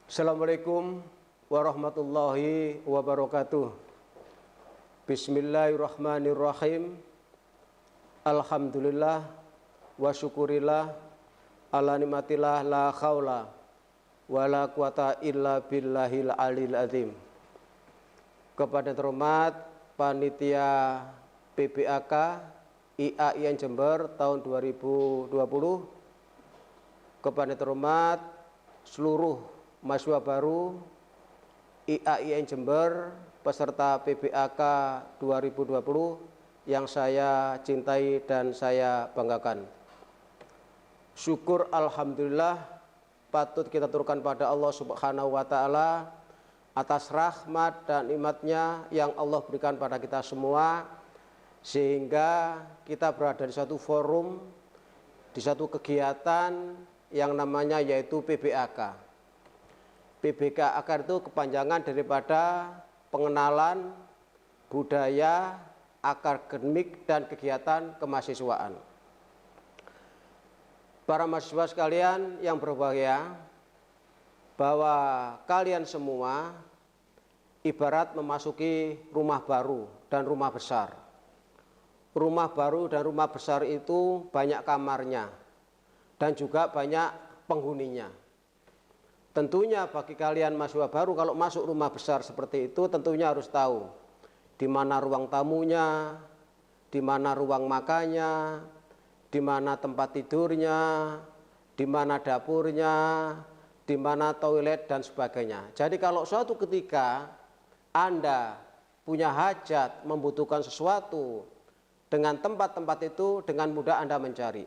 Assalamualaikum warahmatullahi wabarakatuh. Bismillahirrahmanirrahim. Alhamdulillah wa syukurillah ala nikmatillah la khawla wa la quwata illa billahil alil azim. Kepada terhormat panitia PBAK IAIN Jember tahun 2020, kepada terhormat seluruh mahasiswa baru IAIN Jember peserta PBAK 2020 yang saya cintai dan saya banggakan. Syukur alhamdulillah patut kita turunkan pada Allah Subhanahu wa taala atas rahmat dan nikmatnya yang Allah berikan pada kita semua, sehingga kita berada di satu forum, di satu kegiatan yang namanya yaitu PBAK. PBAK itu kepanjangan daripada pengenalan budaya, akademik, dan kegiatan kemahasiswaan. Para mahasiswa sekalian yang berbahagia, bahwa kalian semua ibarat memasuki rumah baru dan rumah besar. Rumah baru dan rumah besar itu banyak kamarnya dan juga banyak penghuninya. Tentunya bagi kalian mahasiswa baru, kalau masuk rumah besar seperti itu tentunya harus tahu di mana ruang tamunya, di mana ruang makannya, di mana tempat tidurnya, di mana dapurnya, di mana toilet dan sebagainya. Jadi kalau suatu ketika Anda punya hajat membutuhkan sesuatu dengan tempat-tempat itu, dengan mudah Anda mencari.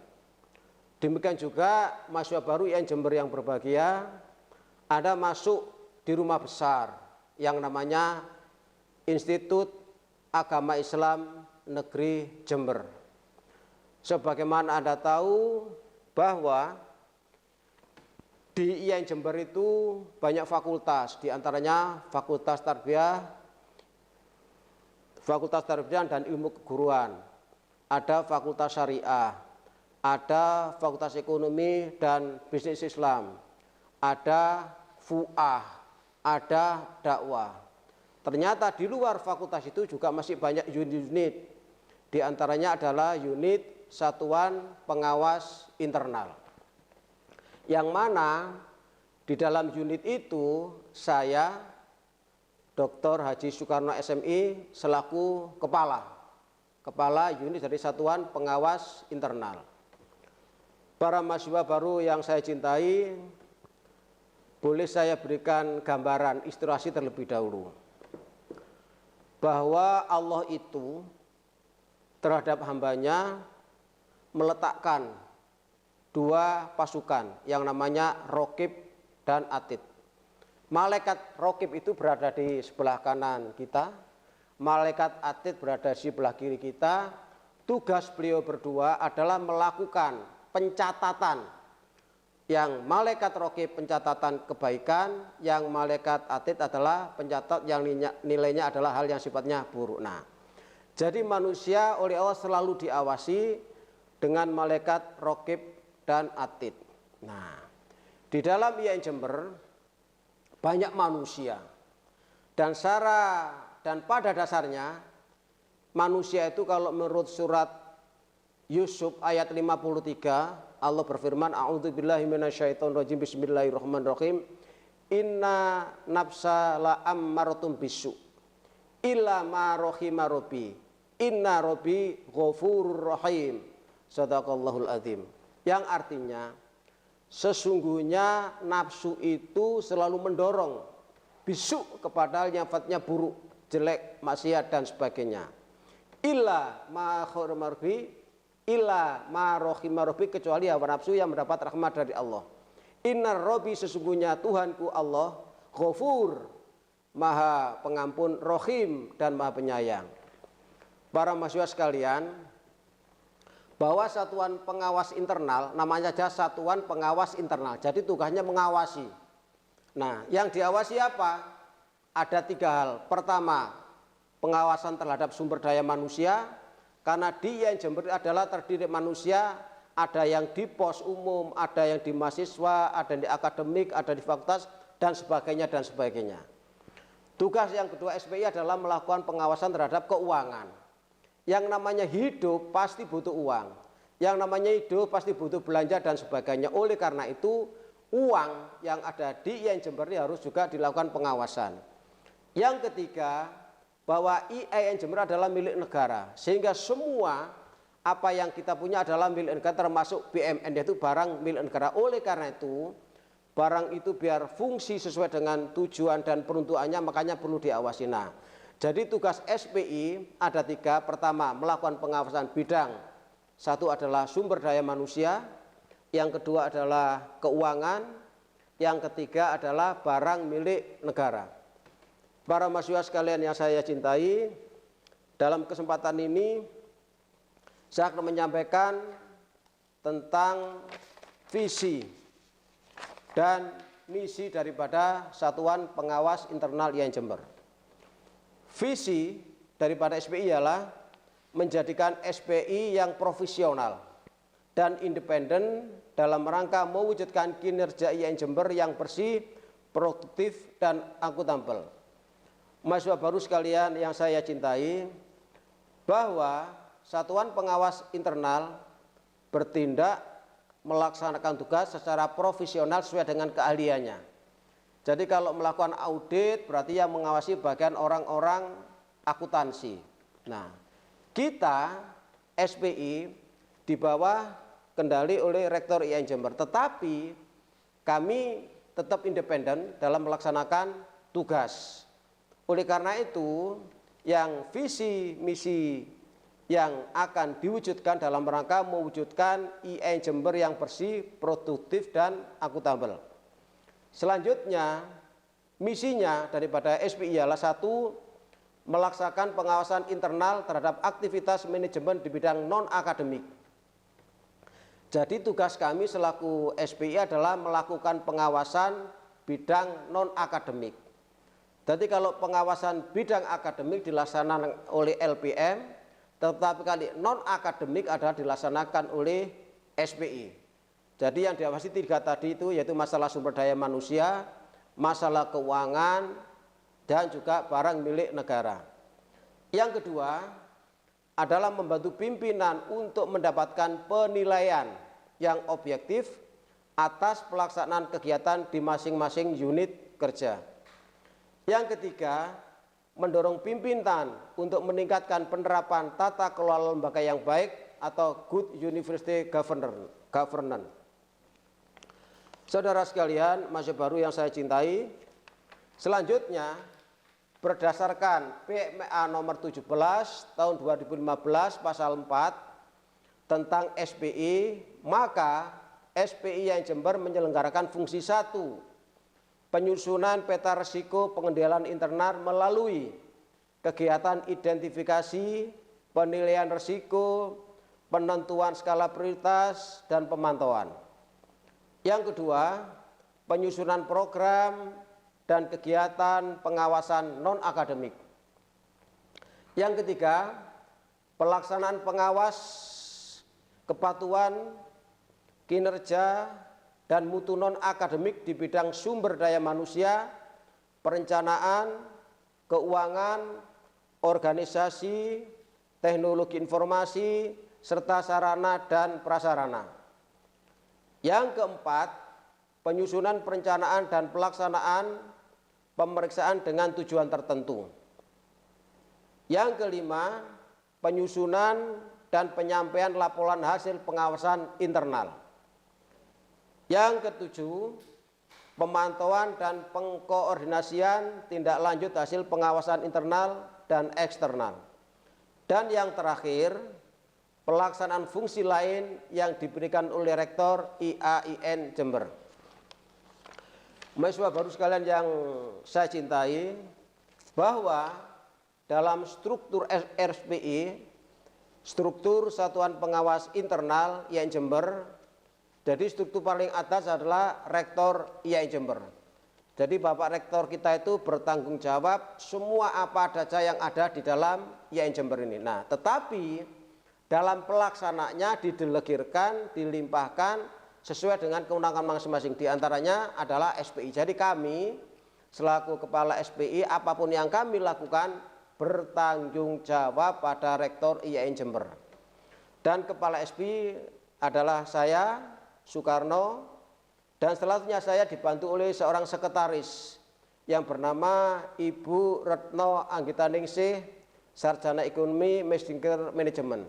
Demikian juga mahasiswa baru IAIN Jember yang berbahagia, Anda masuk di rumah besar yang namanya Institut Agama Islam Negeri Jember. Sebagaimana Anda tahu bahwa di IAIN Jember itu banyak fakultas, diantaranya Fakultas Tarbiyah dan Ilmu Keguruan, ada Fakultas Syariah, ada Fakultas Ekonomi dan Bisnis Islam, ada FUAH, ada dakwah. Ternyata di luar fakultas itu juga masih banyak unit-unit. Di antaranya adalah unit Satuan Pengawas Internal. Yang mana di dalam unit itu saya, Dr. Haji Soekarno SMI, selaku kepala unit dari Satuan Pengawas Internal. Para mahasiswa baru yang saya cintai, boleh saya berikan gambaran ilustrasi terlebih dahulu, bahwa Allah itu terhadap hambanya meletakkan dua pasukan yang namanya Raqib dan Atid. Malaikat Raqib itu berada di sebelah kanan kita, malaikat Atid berada di sebelah kiri kita. Tugas beliau berdua adalah melakukan pencatatan. Yang malaikat Raqib pencatatan kebaikan, yang malaikat Atid adalah pencatat yang nilainya adalah hal yang sifatnya buruk. Nah, jadi manusia oleh Allah selalu diawasi dengan malaikat Raqib dan Atid. Nah, di dalam IAIN Jember banyak manusia, dan pada dasarnya manusia itu kalau menurut surat Yusuf ayat 53, Allah berfirman, a'udzubillahi minasyaitonirrajim, bismillahirrahmanirrahim, inna nafsa la ammaratun bisu illa ma rahima rabbi inna rabbi ghafurur rahim, sadaqallahul azim. Yang artinya sesungguhnya nafsu itu selalu mendorong bisu kepada yang sifatnya buruk, jelek, maksiat dan sebagainya. Illa ma rahima rabbi illa ma rahima rabbi, kecuali hawa nafsu yang mendapat rahmat dari Allah. Innar rabbi, sesungguhnya Tuhanku Allah, Ghafur, Maha Pengampun, Rahim, dan Maha Penyayang. Para mahasiswa sekalian, bahwa Satuan Pengawas Internal namanya saja Satuan Pengawas Internal, jadi tugasnya mengawasi. Nah, yang diawasi apa? Ada tiga hal. Pertama, pengawasan terhadap sumber daya manusia. Karena di IAIN Jember adalah terdiri manusia, ada yang di pos umum, ada yang di mahasiswa, ada yang di akademik, ada di fakultas, dan sebagainya dan sebagainya. Tugas yang kedua SPI adalah melakukan pengawasan terhadap keuangan. Yang namanya hidup pasti butuh uang. Yang namanya hidup pasti butuh belanja dan sebagainya. Oleh karena itu uang yang ada di IAIN Jember ini harus juga dilakukan pengawasan. Yang ketiga, bahwa IAIN Jember adalah milik negara, sehingga semua apa yang kita punya adalah milik negara, termasuk BMN, yaitu barang milik negara. Oleh karena itu barang itu biar fungsi sesuai dengan tujuan dan peruntukannya, makanya perlu diawasi. Nah, jadi tugas SPI ada 3. Pertama, melakukan pengawasan bidang. 1 adalah sumber daya manusia, yang kedua adalah keuangan, yang ketiga adalah barang milik negara. Para mahasiswa sekalian yang saya cintai, dalam kesempatan ini saya akan menyampaikan tentang visi dan misi daripada Satuan Pengawas Internal IAIN Jember. Visi daripada SPI ialah menjadikan SPI yang profesional dan independen dalam rangka mewujudkan kinerja IAIN Jember yang bersih, produktif, dan akuntabel. Mahasiswa baru sekalian yang saya cintai, bahwa Satuan Pengawas Internal bertindak melaksanakan tugas secara profesional sesuai dengan keahliannya. Jadi kalau melakukan audit berarti yang mengawasi bagian orang-orang akuntansi. Nah, kita SPI di bawah kendali oleh Rektor IAIN Jember, tetapi kami tetap independen dalam melaksanakan tugas. Oleh karena itu, yang visi misi yang akan diwujudkan dalam rangka mewujudkan IAIN Jember yang bersih, produktif, dan akuntabel. Selanjutnya, misinya daripada SPI ialah 1, melaksanakan pengawasan internal terhadap aktivitas manajemen di bidang non-akademik. Jadi tugas kami selaku SPI adalah melakukan pengawasan bidang non-akademik. Jadi kalau pengawasan bidang akademik dilaksanakan oleh LPM, tetapi kali non-akademik adalah dilaksanakan oleh SPI. Jadi yang diawasi 3 tadi itu yaitu masalah sumber daya manusia, masalah keuangan, dan juga barang milik negara. Yang kedua adalah membantu pimpinan untuk mendapatkan penilaian yang objektif atas pelaksanaan kegiatan di masing-masing unit kerja. Yang ketiga, mendorong pimpinan untuk meningkatkan penerapan tata kelola lembaga yang baik atau good university governance. Saudara sekalian, mahasiswa baru yang saya cintai, selanjutnya berdasarkan PMA nomor 17 tahun 2015 pasal 4 tentang SPI, maka SPI IAIN Jember menyelenggarakan fungsi 1, penyusunan peta risiko pengendalian internal melalui kegiatan identifikasi, penilaian risiko, penentuan skala prioritas, dan pemantauan. Yang kedua, penyusunan program dan kegiatan pengawasan non-akademik. Yang ketiga, pelaksanaan pengawas kepatuhan, kinerja, dan mutu non-akademik di bidang sumber daya manusia, perencanaan, keuangan, organisasi, teknologi informasi, serta sarana dan prasarana. Yang keempat, penyusunan perencanaan dan pelaksanaan pemeriksaan dengan tujuan tertentu. Yang kelima, penyusunan dan penyampaian laporan hasil pengawasan internal. Yang ketujuh, pemantauan dan pengkoordinasian tindak lanjut hasil pengawasan internal dan eksternal. Dan yang terakhir, pelaksanaan fungsi lain yang diberikan oleh Rektor IAIN Jember. Mahasiswa baru sekalian yang saya cintai, bahwa dalam struktur SPI, struktur Satuan Pengawas Internal IAIN Jember, jadi struktur paling atas adalah Rektor IAIN Jember. Jadi Bapak Rektor kita itu bertanggung jawab semua apa saja yang ada di dalam IAIN Jember ini. Nah, tetapi dalam pelaksanaannya didelegirkan, dilimpahkan sesuai dengan kewenangan masing-masing. Di antaranya adalah SPI. Jadi kami selaku kepala SPI, apapun yang kami lakukan bertanggung jawab pada Rektor IAIN Jember. Dan kepala SPI adalah saya, Soekarno, dan selanjutnya saya dibantu oleh seorang sekretaris yang bernama Ibu Retno Anggitaningsih, Sarjana Ekonomi Mesdinger Manajemen.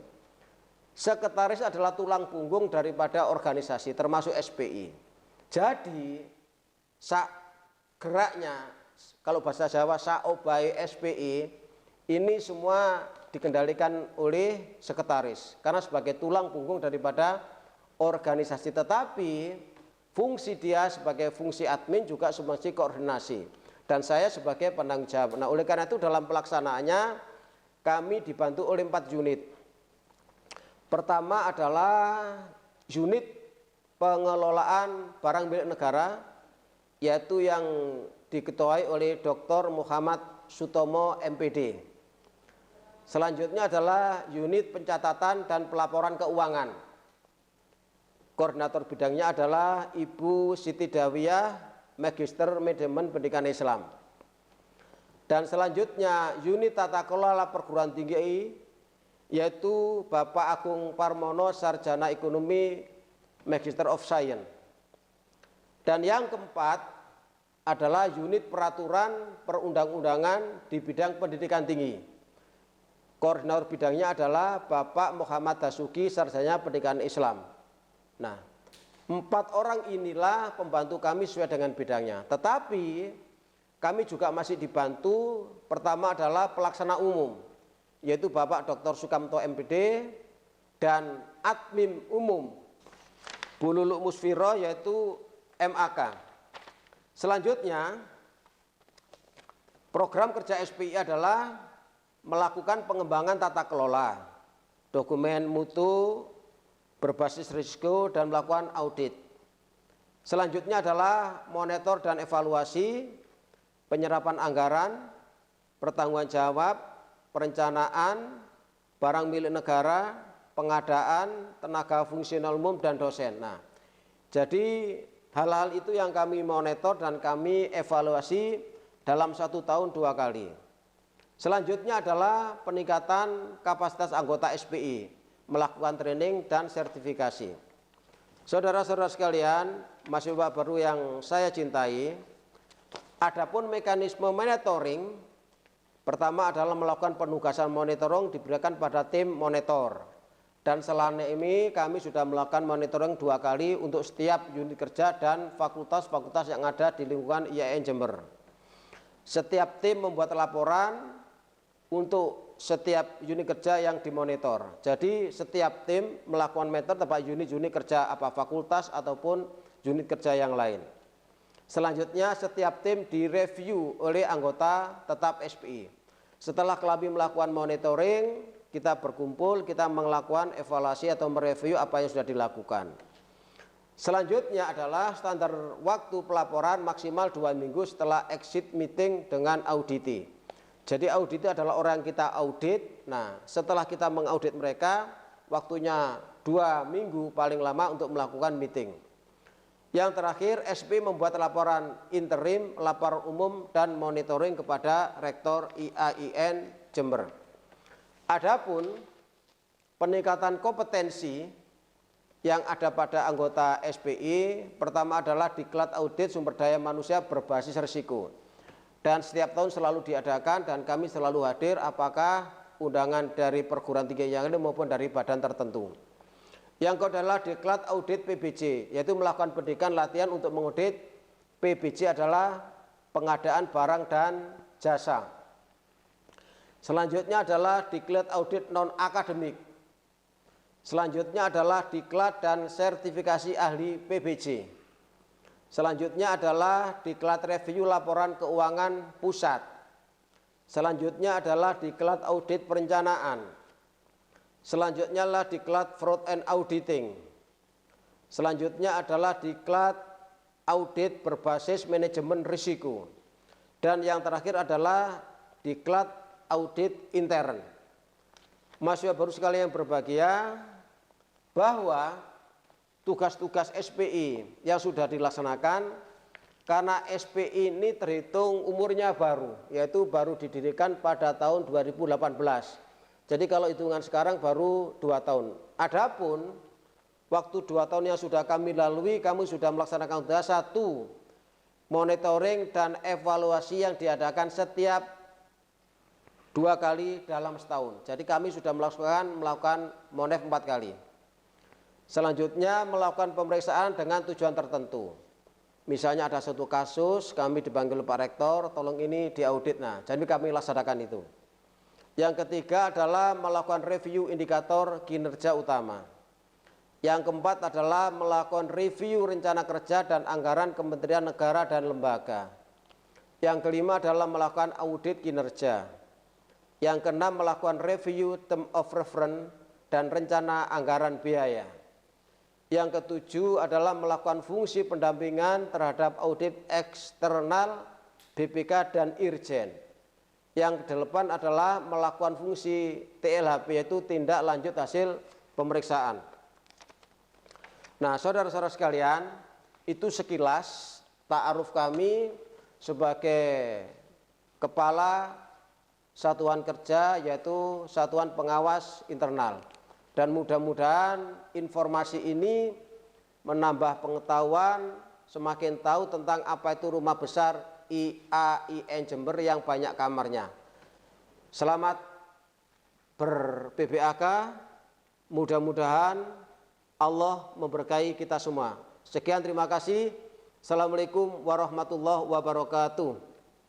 Sekretaris adalah tulang punggung daripada organisasi termasuk SPI. Jadi geraknya, kalau bahasa Jawa saobai SPI, ini semua dikendalikan oleh sekretaris karena sebagai tulang punggung daripada organisasi, tetapi fungsi dia sebagai fungsi admin juga semesti koordinasi dan saya sebagai penanggung jawab. Nah, oleh karena itu dalam pelaksanaannya kami dibantu oleh 4 unit. Pertama adalah unit pengelolaan barang milik negara, yaitu yang diketuai oleh Dr. Muhammad Sutomo MPD. Selanjutnya adalah unit pencatatan dan pelaporan keuangan. Koordinator bidangnya adalah Ibu Siti Dawiyah, Magister Manajemen Pendidikan Islam. Dan selanjutnya unit tata kelola perguruan tinggi, yaitu Bapak Agung Parmono, Sarjana Ekonomi, Magister of Science. Dan yang keempat adalah unit peraturan perundang-undangan di bidang pendidikan tinggi. Koordinator bidangnya adalah Bapak Muhammad Dasuki, Sarjana Pendidikan Islam. Nah, 4 orang inilah pembantu kami sesuai dengan bidangnya. Tetapi kami juga masih dibantu, pertama adalah pelaksana umum, yaitu Bapak Dr. Sukamto MPD, dan admin umum Bu Lulu Musfiro, yaitu MAK. Selanjutnya, program kerja SPI adalah melakukan pengembangan tata kelola, dokumen mutu berbasis risiko, dan melakukan audit. Selanjutnya adalah monitor dan evaluasi penyerapan anggaran, pertanggungan jawab, perencanaan, barang milik negara, pengadaan, tenaga fungsional umum, dan dosen. Nah, jadi hal-hal itu yang kami monitor dan kami evaluasi dalam 1 tahun 2 kali. Selanjutnya adalah peningkatan kapasitas anggota SPI, melakukan training dan sertifikasi. Saudara-saudara sekalian, mahasiswa baru yang saya cintai, adapun mekanisme monitoring, pertama adalah melakukan penugasan monitoring diberikan pada tim monitor. Dan selama ini kami sudah melakukan monitoring 2 kali untuk setiap unit kerja dan fakultas-fakultas yang ada di lingkungan IAIN Jember. Setiap tim membuat laporan untuk setiap unit kerja yang dimonitor. Jadi setiap tim melakukan monitor terhadap unit-unit kerja apa fakultas ataupun unit kerja yang lain. Selanjutnya setiap tim direview oleh anggota tetap SPI. Setelah kami melakukan monitoring, kita berkumpul, kita melakukan evaluasi atau mereview apa yang sudah dilakukan. Selanjutnya adalah standar waktu pelaporan maksimal 2 minggu setelah exit meeting dengan auditi. Jadi auditi adalah orang yang kita audit. Nah, setelah kita mengaudit mereka, waktunya 2 minggu paling lama untuk melakukan meeting. Yang terakhir, SP membuat laporan interim, laporan umum, dan monitoring kepada Rektor IAIN Jember. Adapun peningkatan kompetensi yang ada pada anggota SPI, pertama adalah diklat audit sumber daya manusia berbasis risiko. Dan setiap tahun selalu diadakan dan kami selalu hadir apakah undangan dari perguruan tinggi yang lain maupun dari badan tertentu. Yang kedua adalah diklat audit PBJ, yaitu melakukan pendidikan latihan untuk mengaudit. PBJ adalah pengadaan barang dan jasa. Selanjutnya adalah diklat audit non-akademik. Selanjutnya adalah diklat dan sertifikasi ahli PBJ. Selanjutnya adalah diklat review laporan keuangan pusat. Selanjutnya adalah diklat audit perencanaan. Selanjutnya adalah diklat fraud and auditing. Selanjutnya adalah diklat audit berbasis manajemen risiko. Dan yang terakhir adalah diklat audit intern. Mahasiswa baru sekalian yang berbahagia, bahwa tugas-tugas SPI yang sudah dilaksanakan, karena SPI ini terhitung umurnya baru, yaitu baru didirikan pada tahun 2018. Jadi kalau hitungan sekarang baru 2 tahun. Adapun waktu 2 tahun yang sudah kami lalui, kami sudah melaksanakan satu monitoring dan evaluasi yang diadakan setiap 2 kali dalam setahun. Jadi kami sudah melakukan monef 4 kali. Selanjutnya melakukan pemeriksaan dengan tujuan tertentu. Misalnya ada satu kasus, kami dipanggil Pak Rektor, tolong ini diaudit. Nah, jadi kami laksanakan itu. Yang ketiga adalah melakukan review indikator kinerja utama. Yang keempat adalah melakukan review rencana kerja dan anggaran kementerian negara dan lembaga. Yang kelima adalah melakukan audit kinerja. Yang keenam melakukan review term of reference dan rencana anggaran biaya. Yang ketujuh adalah melakukan fungsi pendampingan terhadap audit eksternal BPK dan Irjen. Yang kedelapan adalah melakukan fungsi TLHP, yaitu tindak lanjut hasil pemeriksaan. Nah, saudara-saudara sekalian, itu sekilas ta'aruf kami sebagai kepala satuan kerja, yaitu Satuan Pengawas Internal. Dan mudah-mudahan informasi ini menambah pengetahuan, semakin tahu tentang apa itu rumah besar IAIN Jember yang banyak kamarnya. Selamat ber-PBAK, mudah-mudahan Allah memberkahi kita semua. Sekian, terima kasih. Assalamualaikum warahmatullahi wabarakatuh.